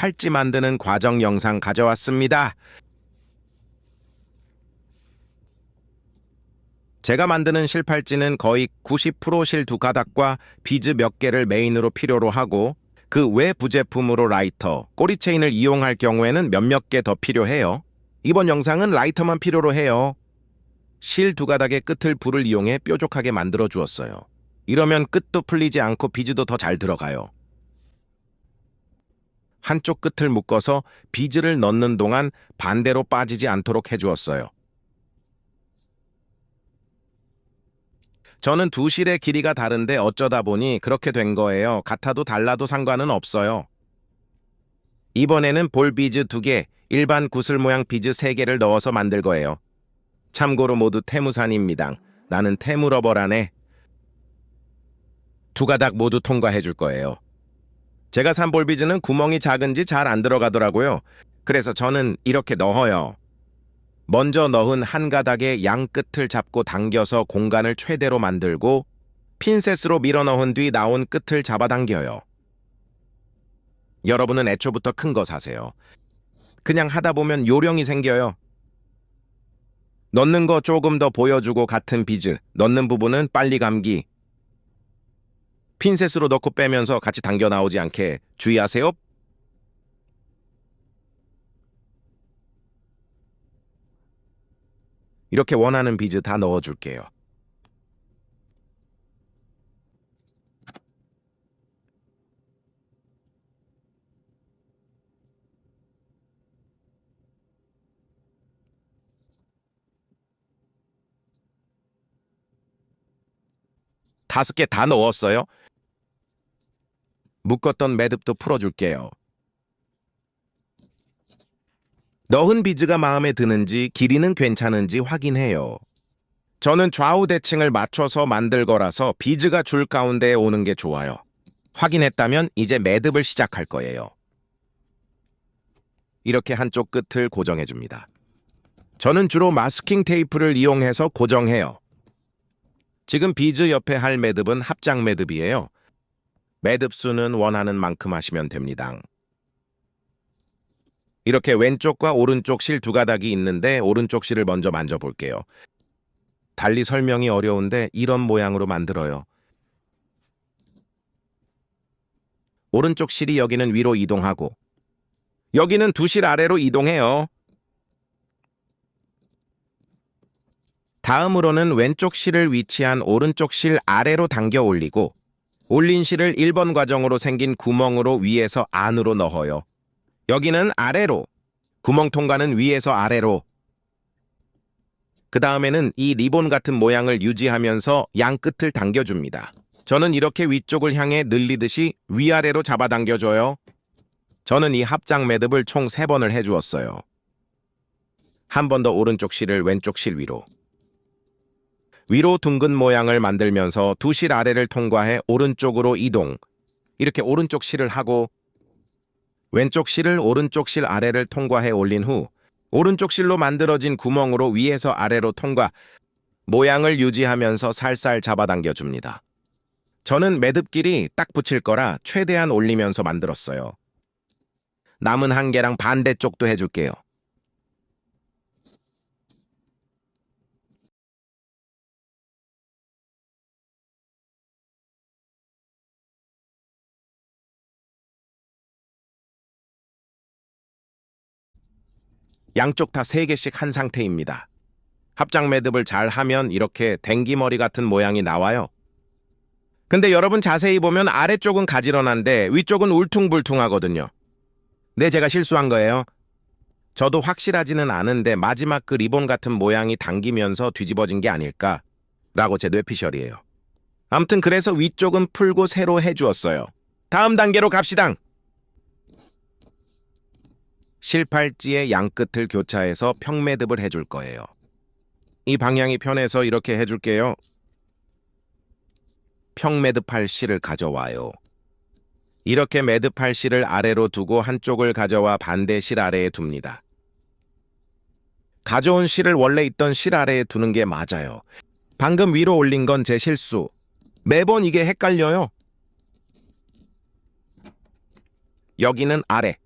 팔찌 만드는 과정 영상 가져왔습니다. 제가 만드는 실팔찌는 거의 90% 실 두 가닥과 비즈 몇 개를 메인으로 필요로 하고 그 외 부제품으로 라이터, 꼬리체인을 이용할 경우에는 몇몇 개 더 필요해요. 이번 영상은 라이터만 필요로 해요. 실 두 가닥의 끝을 불을 이용해 뾰족하게 만들어 주었어요. 이러면 끝도 풀리지 않고 비즈도 더 잘 들어가요. 한쪽 끝을 묶어서 비즈를 넣는 동안 반대로 빠지지 않도록 해주었어요. 저는 두 실의 길이가 다른데 어쩌다 보니 그렇게 된 거예요. 같아도 달라도 상관은 없어요. 이번에는 볼 비즈 2개, 일반 구슬 모양 비즈 3개를 넣어서 만들 거예요. 참고로 모두 테무산입니다. 나는 테무러버라네. 두 가닥 모두 통과해 줄 거예요. 제가 산 볼비즈는 구멍이 작은지 잘 안 들어가더라고요. 그래서 저는 이렇게 넣어요. 먼저 넣은 한 가닥의 양 끝을 잡고 당겨서 공간을 최대로 만들고 핀셋으로 밀어 넣은 뒤 나온 끝을 잡아당겨요. 여러분은 애초부터 큰 거 사세요. 그냥 하다 보면 요령이 생겨요. 넣는 거 조금 더 보여주고 같은 비즈, 넣는 부분은 빨리 감기. 핀셋으로 넣고 빼면서 같이 당겨 나오지 않게 주의하세요. 이렇게 원하는 비즈 다 넣어줄게요. 다섯 개 다 넣었어요. 묶었던 매듭도 풀어줄게요. 넣은 비즈가 마음에 드는지 길이는 괜찮은지 확인해요. 저는 좌우 대칭을 맞춰서 만들 거라서 비즈가 줄 가운데에 오는 게 좋아요. 확인했다면 이제 매듭을 시작할 거예요. 이렇게 한쪽 끝을 고정해 줍니다. 저는 주로 마스킹 테이프를 이용해서 고정해요. 지금 비즈 옆에 할 매듭은 합장 매듭이에요. 매듭 수는 원하는 만큼 하시면 됩니다. 이렇게 왼쪽과 오른쪽 실 두 가닥이 있는데 오른쪽 실을 먼저 만져볼게요. 달리 설명이 어려운데 이런 모양으로 만들어요. 오른쪽 실이 여기는 위로 이동하고 여기는 두 실 아래로 이동해요. 다음으로는 왼쪽 실을 위치한 오른쪽 실 아래로 당겨 올리고 올린 실을 1번 과정으로 생긴 구멍으로 위에서 안으로 넣어요. 여기는 아래로, 구멍 통과는 위에서 아래로. 그 다음에는 이 리본 같은 모양을 유지하면서 양 끝을 당겨줍니다. 저는 이렇게 위쪽을 향해 늘리듯이 위아래로 잡아당겨줘요. 저는 이 합장 매듭을 총 3번을 해주었어요. 한 번 더 오른쪽 실을 왼쪽 실 위로. 위로 둥근 모양을 만들면서 두 실 아래를 통과해 오른쪽으로 이동. 이렇게 오른쪽 실을 하고 왼쪽 실을 오른쪽 실 아래를 통과해 올린 후 오른쪽 실로 만들어진 구멍으로 위에서 아래로 통과. 모양을 유지하면서 살살 잡아당겨줍니다. 저는 매듭끼리 딱 붙일 거라 최대한 올리면서 만들었어요. 남은 한 개랑 반대쪽도 해줄게요. 양쪽 다 3개씩 한 상태입니다. 합장 매듭을 잘 하면 이렇게 댕기머리 같은 모양이 나와요. 근데 여러분 자세히 보면 아래쪽은 가지런한데 위쪽은 울퉁불퉁하거든요. 네, 제가 실수한 거예요. 저도 확실하지는 않은데 마지막 그 리본 같은 모양이 당기면서 뒤집어진 게 아닐까 라고 제 뇌피셜이에요. 아무튼 그래서 위쪽은 풀고 새로 해주었어요. 다음 단계로 갑시다. 실팔찌의 양끝을 교차해서 평매듭을 해줄 거예요. 이 방향이 편해서 이렇게 해줄게요. 평매듭할 실을 가져와요. 이렇게 매듭할 실을 아래로 두고 한쪽을 가져와 반대 실 아래에 둡니다. 가져온 실을 원래 있던 실 아래에 두는 게 맞아요. 방금 위로 올린 건 제 실수. 매번 이게 헷갈려요. 여기는 아래,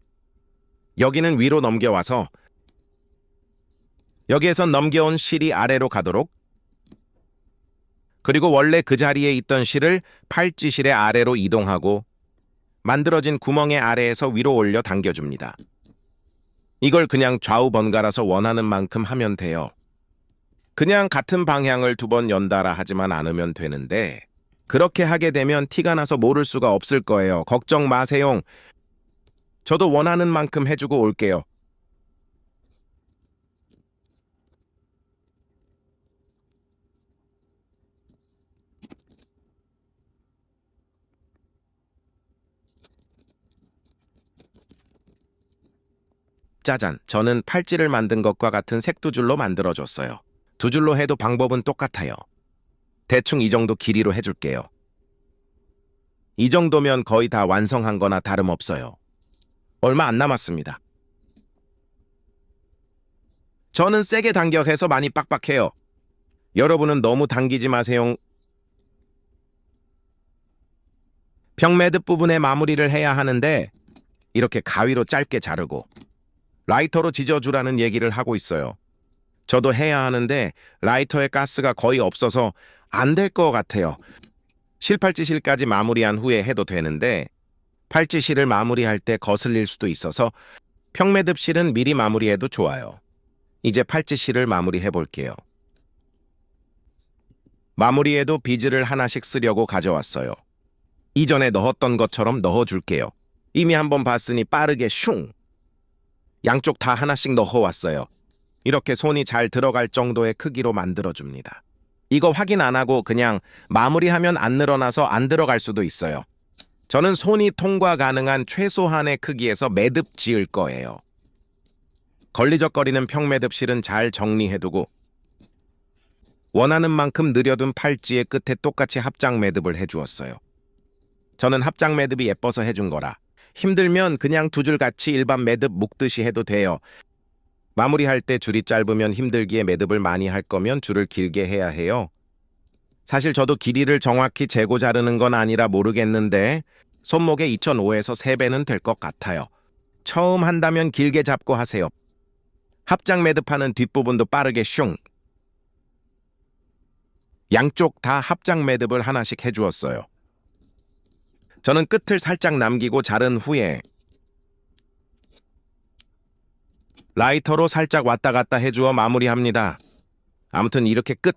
여기는 위로 넘겨와서 여기에서 넘겨온 실이 아래로 가도록, 그리고 원래 그 자리에 있던 실을 팔찌실의 아래로 이동하고 만들어진 구멍의 아래에서 위로 올려 당겨줍니다. 이걸 그냥 좌우 번갈아서 원하는 만큼 하면 돼요. 그냥 같은 방향을 2번 연달아 하지만 않으면 되는데 그렇게 하게 되면 티가 나서 모를 수가 없을 거예요. 걱정 마세요. 저도 원하는 만큼 해주고 올게요. 짜잔, 저는 팔찌를 만든 것과 같은 색두줄로 만들어줬어요. 2줄로 해도 방법은 똑같아요. 대충 이 정도 길이로 해줄게요. 이 정도면 거의 다 완성한 거나 다름없어요. 얼마 안 남았습니다. 저는 세게 당겨해서 많이 빡빡해요. 여러분은 너무 당기지 마세요. 평매듭 부분에 마무리를 해야 하는데 이렇게 가위로 짧게 자르고 라이터로 지져주라는 얘기를 하고 있어요. 저도 해야 하는데 라이터에 가스가 거의 없어서 안 될 것 같아요. 실팔찌실까지 마무리한 후에 해도 되는데 팔찌실을 마무리할 때 거슬릴 수도 있어서 평매듭실은 미리 마무리해도 좋아요. 이제 팔찌실을 마무리해 볼게요. 마무리에도 비즈를 하나씩 쓰려고 가져왔어요. 이전에 넣었던 것처럼 넣어줄게요. 이미 한번 봤으니 빠르게 슝! 양쪽 다 하나씩 넣어왔어요. 이렇게 손이 잘 들어갈 정도의 크기로 만들어줍니다. 이거 확인 안 하고 그냥 마무리하면 안 늘어나서 안 들어갈 수도 있어요. 저는 손이 통과 가능한 최소한의 크기에서 매듭 지을 거예요. 걸리적거리는 평매듭실은 잘 정리해두고 원하는 만큼 느려둔 팔찌의 끝에 똑같이 합장 매듭을 해주었어요. 저는 합장 매듭이 예뻐서 해준 거라 힘들면 그냥 2줄 같이 일반 매듭 묶듯이 해도 돼요. 마무리할 때 줄이 짧으면 힘들기에 매듭을 많이 할 거면 줄을 길게 해야 해요. 사실 저도 길이를 정확히 재고 자르는 건 아니라 모르겠는데 손목에 2005에서 3배는 될 것 같아요. 처음 한다면 길게 잡고 하세요. 합장 매듭하는 뒷부분도 빠르게 슝! 양쪽 다 합장 매듭을 하나씩 해주었어요. 저는 끝을 살짝 남기고 자른 후에 라이터로 살짝 왔다 갔다 해주어 마무리합니다. 아무튼 이렇게 끝!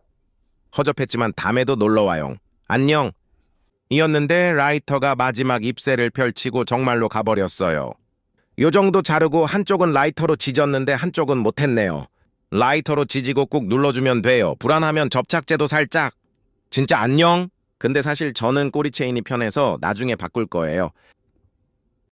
허접했지만 다음에도 놀러와요. 안녕! 이었는데 라이터가 마지막 잎새를 펼치고 정말로 가버렸어요. 요 정도 자르고 한쪽은 라이터로 지졌는데 한쪽은 못했네요. 라이터로 지지고 꾹 눌러주면 돼요. 불안하면 접착제도 살짝. 진짜 안녕? 근데 사실 저는 꼬리 체인이 편해서 나중에 바꿀 거예요.